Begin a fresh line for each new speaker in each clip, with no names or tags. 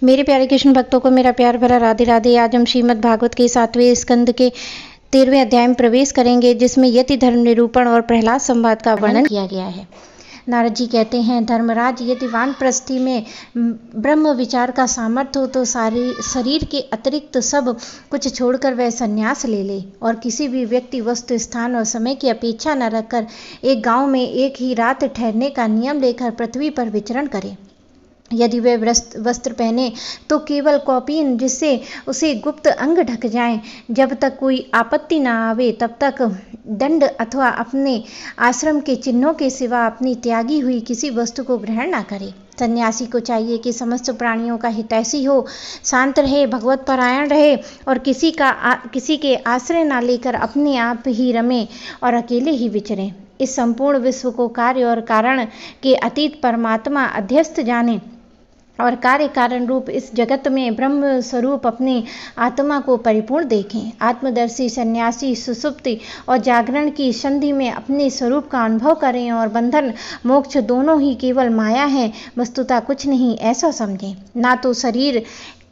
मेरे प्यारे कृष्ण भक्तों को मेरा प्यार भरा राधे राधे। आज हम श्रीमद् भागवत के 7वें स्कंद के 13वें अध्याय में प्रवेश करेंगे, जिसमें यति धर्म निरूपण और प्रहलाद संवाद का वर्णन किया गया है। नारद जी कहते हैं, धर्मराज, यदि वानप्रस्थी में ब्रह्म विचार का सामर्थ्य हो तो सारी शरीर के अतिरिक्त सब कुछ छोड़कर वह संन्यास ले ले और किसी भी व्यक्ति, वस्तु, स्थान और समय की अपेक्षा न रखकर एक गांव में एक ही रात ठहरने का नियम लेकर पृथ्वी पर विचरण करे। यदि वे वस्त्र पहने तो केवल कौपीन, जिससे उसे गुप्त अंग ढक जाएं। जब तक कोई आपत्ति न आवे तब तक दंड अथवा अपने आश्रम के चिन्हों के सिवा अपनी त्यागी हुई किसी वस्तु को ग्रहण न करे। सन्यासी को चाहिए कि समस्त प्राणियों का हितैषी हो, शांत रहे, भगवत परायण रहे और किसी के आश्रय न लेकर अपने आप ही रमे और अकेले ही विचरे। इस संपूर्ण विश्व को कार्य और कारण के अतीत परमात्मा अध्यस्त जाने और कार्य कारण रूप इस जगत में ब्रह्म स्वरूप अपनी आत्मा को परिपूर्ण देखें। आत्मदर्शी सन्यासी सुसुप्ति और जागरण की संधि में अपने स्वरूप का अनुभव करें और बंधन मोक्ष दोनों ही केवल माया है, वस्तुतः कुछ नहीं, ऐसा समझें। ना तो शरीर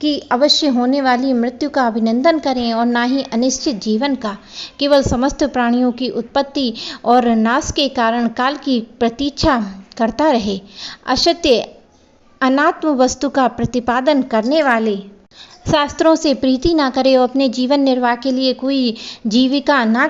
की अवश्य होने वाली मृत्यु का अभिनंदन करें और ना ही अनिश्चित जीवन का। केवल समस्त प्राणियों की उत्पत्ति और नाश के कारण काल की प्रतीक्षा करता रहे। असत्य अनात्म वस्तु का प्रतिपादन करने वाले शास्त्रों से प्रीति ना करे और अपने जीवन निर्वाह के लिए कोई जीविका ना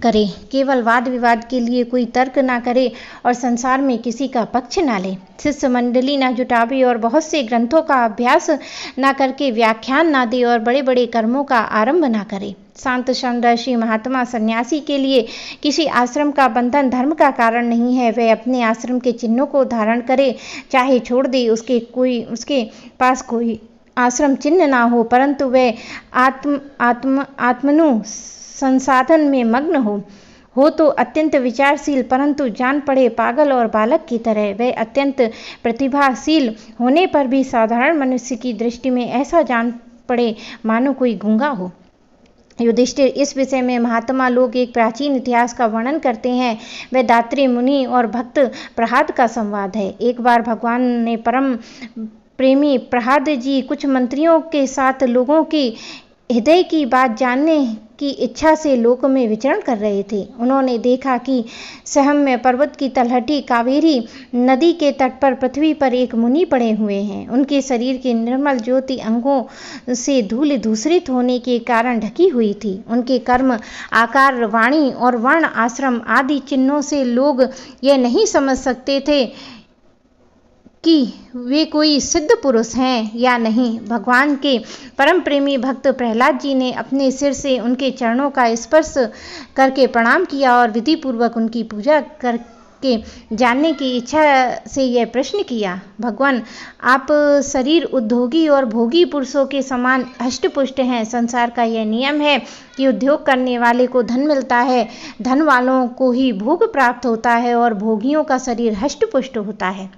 करे। केवल वाद विवाद के लिए कोई तर्क ना करे और संसार में किसी का पक्ष ना ले। शिष्य मंडली ना जुटावे और बहुत से ग्रंथों का अभ्यास ना करके व्याख्यान ना दे और बड़े बड़े कर्मों का आरंभ ना करे। शांत समदर्शी महात्मा सन्यासी के लिए किसी आश्रम का बंधन धर्म का कारण नहीं है। वह अपने आश्रम के चिन्हों को धारण करे, चाहे छोड़ दे, उसके पास कोई आश्रम चिन्ह ना हो, परंतु वह आत्मनु संसाधन में मग्न हो तो अत्यंत विचारशील, परंतु जान पड़े पागल और बालक की तरह। वह अत्यंत प्रतिभाशील होने पर भी साधारण मनुष्य की दृष्टि में ऐसा जान पड़े मानो कोई गूंगा हो। युधिष्ठिर, इस विषय में महात्मा लोग एक प्राचीन इतिहास का वर्णन करते हैं। वह दात्री मुनि और भक्त प्रहलाद का संवाद है। एक बार भगवान ने परम प्रेमी प्रहलाद जी कुछ मंत्रियों के साथ लोगों की हृदय की बात जानने की इच्छा से लोक में विचरण कर रहे थे। उन्होंने देखा कि सहम्य पर्वत की तलहटी कावेरी नदी के तट पर पृथ्वी पर एक मुनि पड़े हुए हैं। उनके शरीर की निर्मल ज्योति अंगों से धूल धूसरित होने के कारण ढकी हुई थी। उनके कर्म, आकार, वाणी और वर्ण, आश्रम आदि चिन्हों से लोग यह नहीं समझ सकते थे कि वे कोई सिद्ध पुरुष हैं या नहीं। भगवान के परम प्रेमी भक्त प्रहलाद जी ने अपने सिर से उनके चरणों का स्पर्श करके प्रणाम किया और विधि पूर्वक उनकी पूजा करके जानने की इच्छा से यह प्रश्न किया, भगवान, आप शरीर उद्योगी और भोगी पुरुषों के समान हष्टपुष्ट हैं। संसार का यह नियम है कि उद्योग करने वाले को धन मिलता है, धन वालों को ही भोग प्राप्त होता है और भोगियों का शरीर हष्टपुष्ट होता है,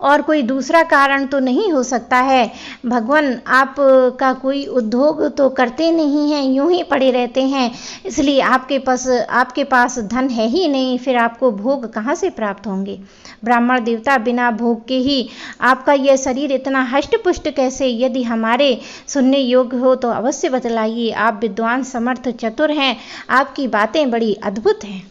और कोई दूसरा कारण तो नहीं हो सकता है। भगवान, आप का कोई उद्योग तो करते नहीं हैं, यूं ही पड़े रहते हैं, इसलिए आपके पास धन है ही नहीं, फिर आपको भोग कहाँ से प्राप्त होंगे। ब्राह्मण देवता, बिना भोग के ही आपका यह शरीर इतना हष्टपुष्ट कैसे? यदि हमारे सुनने योग्य हो तो अवश्य बतलाइए। आप विद्वान, समर्थ, चतुर हैं, आपकी बातें बड़ी अद्भुत हैं।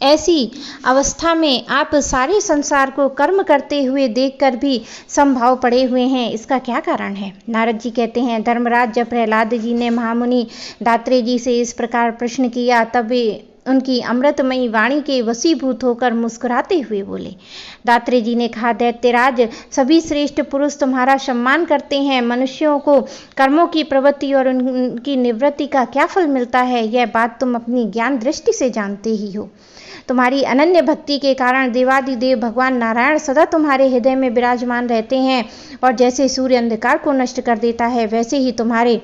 ऐसी अवस्था में आप सारे संसार को कर्म करते हुए देखकर भी समभाव पड़े हुए हैं, इसका क्या कारण है? नारद जी कहते हैं, धर्मराज, जब प्रहलाद जी ने महामुनि दात्री जी से इस प्रकार प्रश्न किया तब वे उनकी अमृतमयी वाणी के वशीभूत होकर मुस्कुराते हुए बोले। दात्री जी ने कहा, दैत्यराज, सभी श्रेष्ठ पुरुष तुम्हारा सम्मान करते हैं। मनुष्यों को कर्मों की प्रवृत्ति और उनकी निवृत्ति का क्या फल मिलता है, यह बात तुम अपनी ज्ञान दृष्टि से जानते ही हो। तुम्हारी अनन्य भक्ति के कारण देवादिदेव भगवान नारायण सदा तुम्हारे हृदय में विराजमान रहते हैं और जैसे सूर्य अंधकार को नष्ट कर देता है, वैसे ही तुम्हारे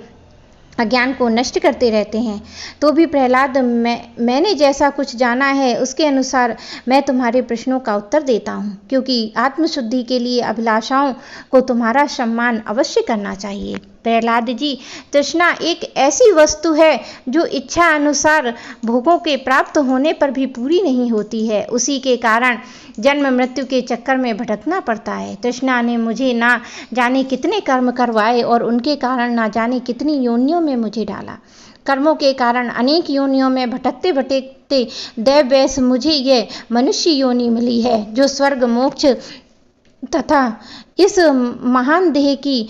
अज्ञान को नष्ट करते रहते हैं। तो भी प्रहलाद, मैंने जैसा कुछ जाना है उसके अनुसार मैं तुम्हारे प्रश्नों का उत्तर देता हूँ, क्योंकि आत्मशुद्धि के लिए अभिलाषाओं को तुम्हारा सम्मान अवश्य करना चाहिए। प्रहलाद जी, तृष्णा एक ऐसी वस्तु है जो इच्छा अनुसार भोगों के प्राप्त होने पर भी पूरी नहीं होती है। उसी के कारण जन्म मृत्यु के चक्कर में भटकना पड़ता है। तृष्णा ने मुझे ना जाने कितने कर्म करवाए और उनके कारण ना जाने कितनी योनियों में मुझे डाला। कर्मों के कारण अनेक योनियों में भटकते भटकते दैववश मुझे ये मनुष्य योनि मिली है, जो स्वर्ग मोक्ष तथा इस महान देह की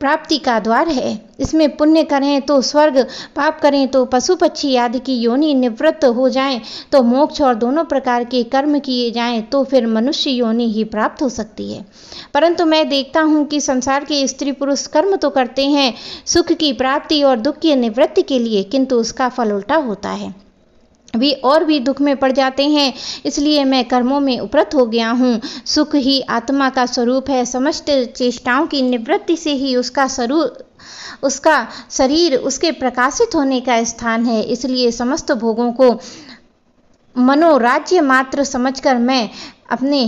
प्राप्ति का द्वार है। इसमें पुण्य करें तो स्वर्ग, पाप करें तो पशु पक्षी आदि की योनि निवृत्त हो जाएं तो मोक्ष, और दोनों प्रकार के कर्म किए जाएं तो फिर मनुष्य योनि ही प्राप्त हो सकती है। परंतु मैं देखता हूँ कि संसार के स्त्री पुरुष कर्म तो करते हैं सुख की प्राप्ति और दुख की निवृत्ति के लिए, किंतु उसका फल उल्टा होता है। वे और भी दुख में पड़ जाते हैं। इसलिए मैं कर्मों में उपरत हो गया हूँ। सुख ही आत्मा का स्वरूप है। समस्त चेष्टाओं की निवृत्ति से ही उसका शरीर उसके प्रकाशित होने का स्थान है। इसलिए समस्त भोगों को मनोराज्य मात्र समझकर मैं अपने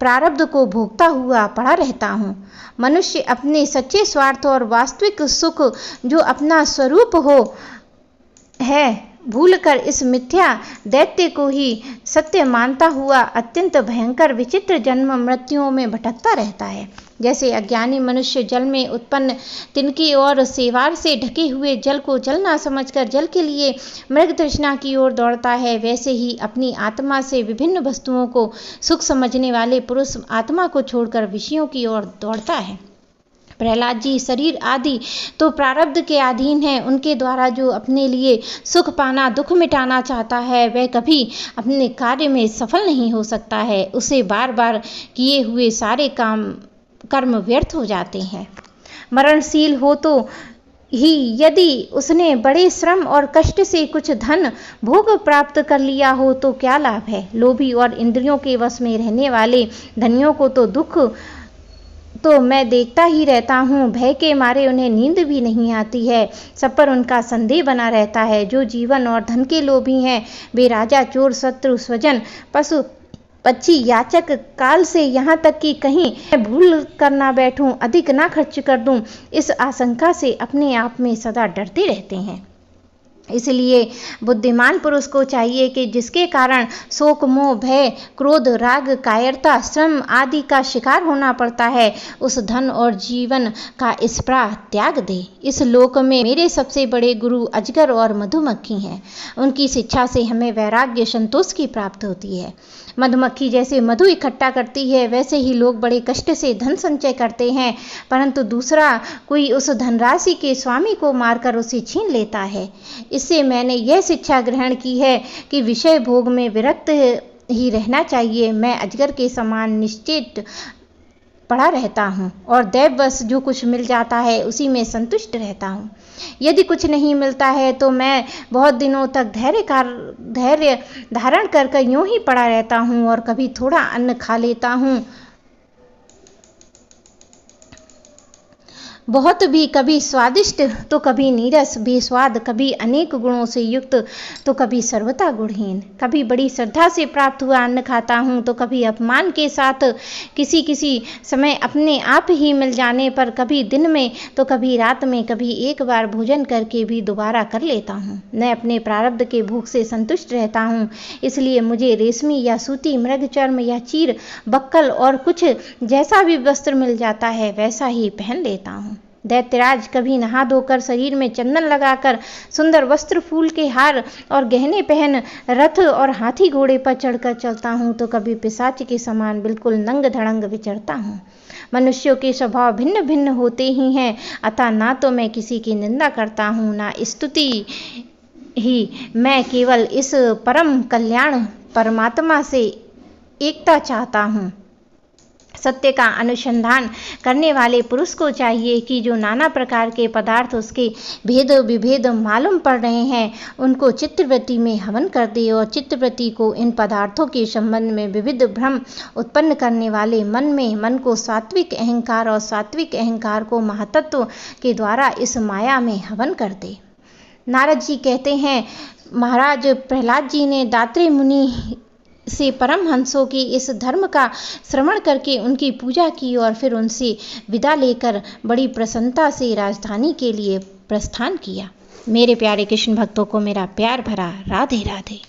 प्रारब्ध को भोगता हुआ पड़ा रहता हूँ। मनुष्य अपने सच्चे स्वार्थ और वास्तविक सुख जो अपना स्वरूप हो है भूलकर इस मिथ्या दैत्य को ही सत्य मानता हुआ अत्यंत भयंकर विचित्र जन्म मृत्युओं में भटकता रहता है। जैसे अज्ञानी मनुष्य जल में उत्पन्न तिनके और सेवार से ढके हुए जल को जल ना समझकर जल के लिए मृग तृष्णा की ओर दौड़ता है, वैसे ही अपनी आत्मा से विभिन्न वस्तुओं को सुख समझने वाले पुरुष आत्मा को छोड़कर विषयों की ओर दौड़ता है। प्रहलाद जी, शरीर आदि तो प्रारब्ध के अधीन है। उनके द्वारा जो अपने लिए सुख पाना, दुख मिटाना चाहता है, वह कभी अपने कार्य में सफल नहीं हो सकता है। उसे बार बार किए हुए सारे कर्म व्यर्थ हो जाते हैं। मरणशील हो तो ही यदि उसने बड़े श्रम और कष्ट से कुछ धन भोग प्राप्त कर लिया हो तो क्या लाभ है। लोभी और इंद्रियों के वश में रहने वाले धनियों को तो दुख तो मैं देखता ही रहता हूँ। भय के मारे उन्हें नींद भी नहीं आती है। सब पर उनका संदेह बना रहता है। जो जीवन और धन के लोभी हैं, वे राजा, चोर, शत्रु, स्वजन, पशु पक्षी, याचक, काल से यहाँ तक कि कहीं मैं भूल कर ना बैठूं, अधिक ना खर्च कर दूं, इस आशंका से अपने आप में सदा डरते रहते हैं। इसलिए बुद्धिमान पुरुष को चाहिए कि जिसके कारण शोक, मोह, भय, क्रोध, राग, कायरता, श्रम आदि का शिकार होना पड़ता है, उस धन और जीवन का स्पृहा त्याग दे। इस लोक में मेरे सबसे बड़े गुरु अजगर और मधुमक्खी हैं। उनकी शिक्षा से हमें वैराग्य, संतोष की प्राप्त होती है। मधुमक्खी जैसे मधु इकट्ठा करती है, वैसे ही लोग बड़े कष्ट से धन संचय करते हैं, परंतु दूसरा कोई उस धनराशि के स्वामी को मारकर उसे छीन लेता है। इससे मैंने यह शिक्षा ग्रहण की है कि विषय भोग में विरक्त ही रहना चाहिए। मैं अजगर के समान निश्चित पड़ा रहता हूँ और दैववश जो कुछ मिल जाता है उसी में संतुष्ट रहता हूँ। यदि कुछ नहीं मिलता है तो मैं बहुत दिनों तक धैर्य धारण कर यूं ही पड़ा रहता हूँ और कभी थोड़ा अन्न खा लेता हूँ, बहुत भी, कभी स्वादिष्ट तो कभी नीरस बेस्वाद, कभी अनेक गुणों से युक्त तो कभी सर्वथा गुणहीन। कभी बड़ी श्रद्धा से प्राप्त हुआ अन्न खाता हूँ तो कभी अपमान के साथ किसी समय अपने आप ही मिल जाने पर, कभी दिन में तो कभी रात में, कभी एक बार भोजन करके भी दोबारा कर लेता हूँ। मैं अपने प्रारब्ध के भूख से संतुष्ट रहता हूँ। इसलिए मुझे रेशमी या सूती, मृग चर्म या चीर, बक्कल और कुछ जैसा भी वस्त्र मिल जाता है वैसा ही पहन लेता हूँ। दैत्यराज, कभी नहा धोकर शरीर में चंदन लगाकर सुंदर वस्त्र, फूल के हार और गहने पहन रथ और हाथी घोड़े पर चढ़कर चलता हूँ तो कभी पिशाच के समान बिल्कुल नंग धड़ंग विचरता हूँ। मनुष्यों के स्वभाव भिन्न भिन्न होते ही हैं, अतः ना तो मैं किसी की निंदा करता हूँ ना स्तुति ही। मैं केवल इस परम कल्याण परमात्मा से एकता चाहता हूँ। सत्य का अनुसंधान करने वाले पुरुष को चाहिए कि जो नाना प्रकार के पदार्थ उसके भेद विभेद मालूम पड़ रहे हैं उनको चित्तवृत्ति में हवन कर दे और चित्तवृत्ति को इन पदार्थों के संबंध में विविध भ्रम उत्पन्न करने वाले मन को सात्विक अहंकार और सात्विक अहंकार को महातत्व के द्वारा इस माया में हवन कर दे। नारद जी कहते हैं, महाराज प्रहलाद जी ने दात्री मुनि से परमहंसों के इस धर्म का श्रवण करके उनकी पूजा की और फिर उनसे विदा लेकर बड़ी प्रसन्नता से राजधानी के लिए प्रस्थान किया। मेरे प्यारे कृष्ण भक्तों को मेरा प्यार भरा राधे राधे।